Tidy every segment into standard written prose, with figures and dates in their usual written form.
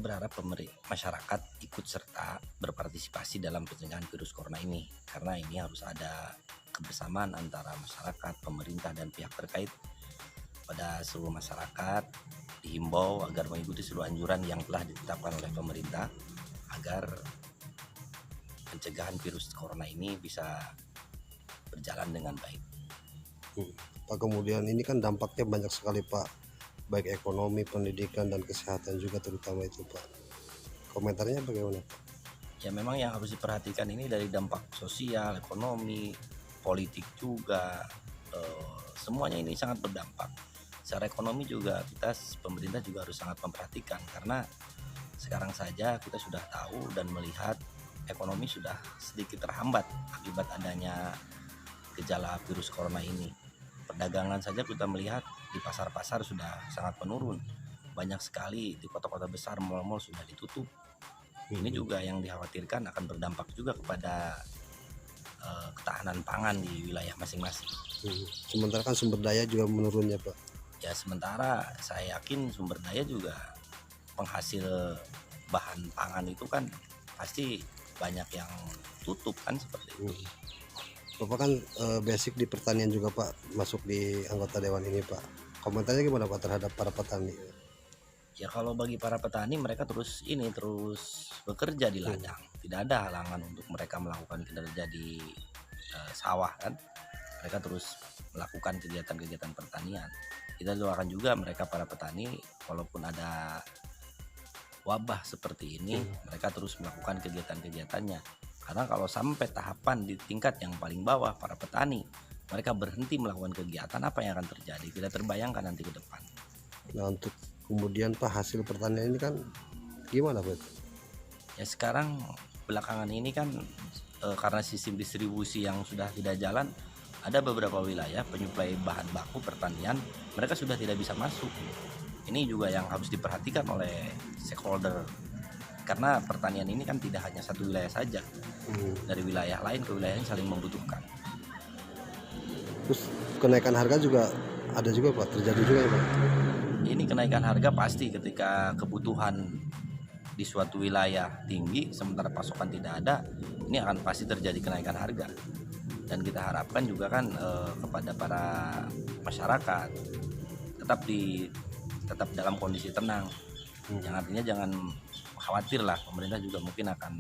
berharap masyarakat ikut serta berpartisipasi dalam pencegahan virus corona ini, karena ini harus ada kebersamaan antara masyarakat, pemerintah, dan pihak terkait. Pada seluruh masyarakat dihimbau agar mengikuti seluruh anjuran yang telah ditetapkan oleh pemerintah agar pencegahan virus corona ini bisa berjalan dengan baik. Pak, kemudian ini kan dampaknya banyak sekali Pak, baik ekonomi, pendidikan, dan kesehatan juga terutama itu Pak. Komentarnya bagaimana Pak? Ya memang yang harus diperhatikan ini dari dampak sosial, ekonomi, politik juga, semuanya ini sangat berdampak. Secara ekonomi juga pemerintah juga harus sangat memperhatikan, karena sekarang saja kita sudah tahu dan melihat ekonomi sudah sedikit terhambat akibat adanya gejala virus corona ini. Perdagangan saja kita melihat di pasar-pasar sudah sangat menurun. Banyak sekali di kota-kota besar mal-mal sudah ditutup. Ini juga yang dikhawatirkan akan berdampak juga kepada ketahanan pangan di wilayah masing-masing. Sementara kan sumber daya juga menurunnya Pak. Ya sementara saya yakin sumber daya juga penghasil bahan pangan itu kan pasti banyak yang tutup kan, seperti itu. Bapak kan basic di pertanian juga Pak, masuk di anggota dewan ini Pak. Komentarnya gimana Pak terhadap para petani? Ya kalau bagi para petani, mereka terus bekerja di ladang. Tidak ada halangan untuk mereka melakukan kinerja di sawah kan. Mereka terus melakukan kegiatan-kegiatan pertanian. Kita doakan juga mereka para petani, walaupun ada wabah seperti ini, mereka terus melakukan kegiatan-kegiatannya. Karena kalau sampai tahapan di tingkat yang paling bawah, para petani, mereka berhenti melakukan kegiatan, apa yang akan terjadi? Tidak terbayangkan nanti ke depan. Nah, untuk kemudian Pak, hasil pertanian ini kan gimana Pak? Ya sekarang belakangan ini kan karena sistem distribusi yang sudah tidak jalan, ada beberapa wilayah penyuplai bahan baku pertanian mereka sudah tidak bisa masuk. Ini juga yang harus diperhatikan oleh stakeholder, karena pertanian ini kan tidak hanya satu wilayah saja, dari wilayah lain ke wilayah yang saling membutuhkan. Terus kenaikan harga juga ada juga Pak, terjadi juga ya Pak? Ini kenaikan harga pasti ketika kebutuhan di suatu wilayah tinggi sementara pasokan tidak ada, ini akan pasti terjadi kenaikan harga. Dan kita harapkan juga kan kepada para masyarakat tetap dalam kondisi tenang. Yang artinya jangan khawatir lah, pemerintah juga mungkin akan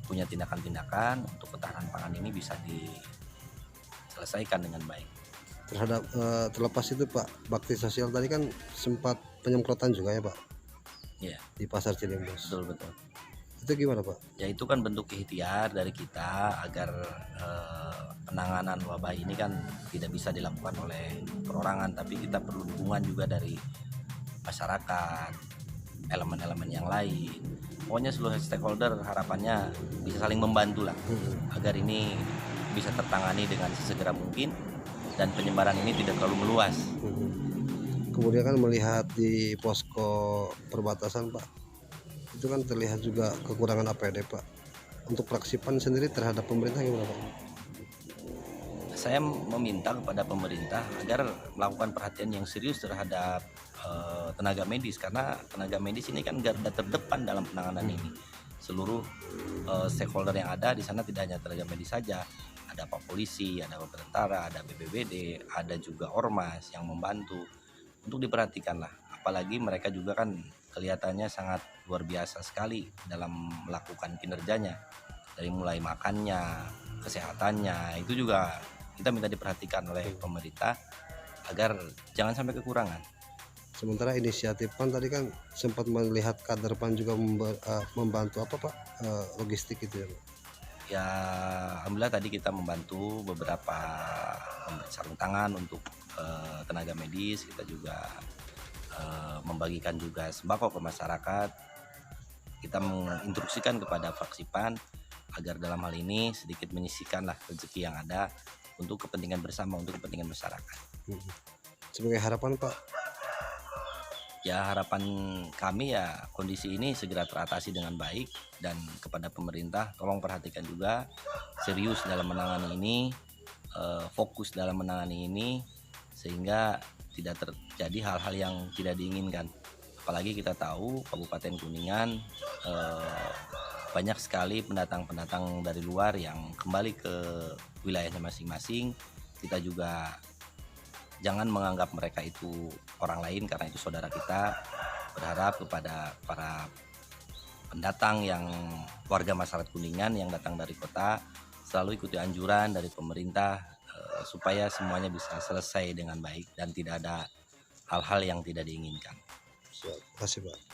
punya tindakan-tindakan untuk ketahanan pangan ini bisa diselesaikan dengan baik. Terlepas itu Pak, bakti sosial tadi kan sempat penyemprotan juga ya Pak? Ya. Di pasar Cilimbos. Betul. Itu gimana Pak? Ya itu kan bentuk ikhtiar dari kita agar penanganan wabah ini kan tidak bisa dilakukan oleh perorangan, tapi kita perlu dukungan juga dari masyarakat, elemen-elemen yang lain. Pokoknya seluruh stakeholder harapannya bisa saling membantu lah, agar ini bisa tertangani dengan sesegera mungkin dan penyebaran ini tidak terlalu meluas. Kemudian kan melihat di posko perbatasan Pak, itu kan terlihat juga kekurangan APD Pak. Untuk fraksi PAN sendiri terhadap pemerintah gimana Pak? Saya meminta kepada pemerintah agar melakukan perhatian yang serius terhadap tenaga medis, karena tenaga medis ini kan garda terdepan dalam penanganan ini. Seluruh stakeholder yang ada di sana tidak hanya tenaga medis saja, ada Pak Polisi, ada Pak Tentara, ada BPBD, ada juga Ormas yang membantu. Untuk diperhatikan lah, apalagi mereka juga kan kelihatannya sangat luar biasa sekali dalam melakukan kinerjanya, dari mulai makannya, kesehatannya, itu juga kita minta diperhatikan oleh pemerintah agar jangan sampai kekurangan. Sementara inisiatif PAN tadi kan sempat melihat kader PAN juga membantu apa Pak, logistik itu ya Pak? Ya alhamdulillah tadi kita membantu beberapa sarung tangan untuk tenaga medis. Kita juga membagikan juga sembako ke masyarakat. Kita menginstruksikan kepada fraksi PAN agar dalam hal ini sedikit menyisihkanlah rezeki yang ada untuk kepentingan bersama, untuk kepentingan masyarakat. Sebagai harapan Pak? Ya harapan kami ya kondisi ini segera teratasi dengan baik, dan kepada pemerintah tolong perhatikan juga, serius dalam menangani ini, fokus dalam menangani ini, sehingga tidak terjadi hal-hal yang tidak diinginkan. Apalagi kita tahu Kabupaten Kuningan banyak sekali pendatang-pendatang dari luar yang kembali ke wilayahnya masing-masing. Kita juga jangan menganggap mereka itu orang lain karena itu saudara kita. Berharap kepada para pendatang yang warga masyarakat Kuningan yang datang dari kota selalu ikuti anjuran dari pemerintah supaya semuanya bisa selesai dengan baik dan tidak ada hal-hal yang tidak diinginkan. Terima kasih Pak.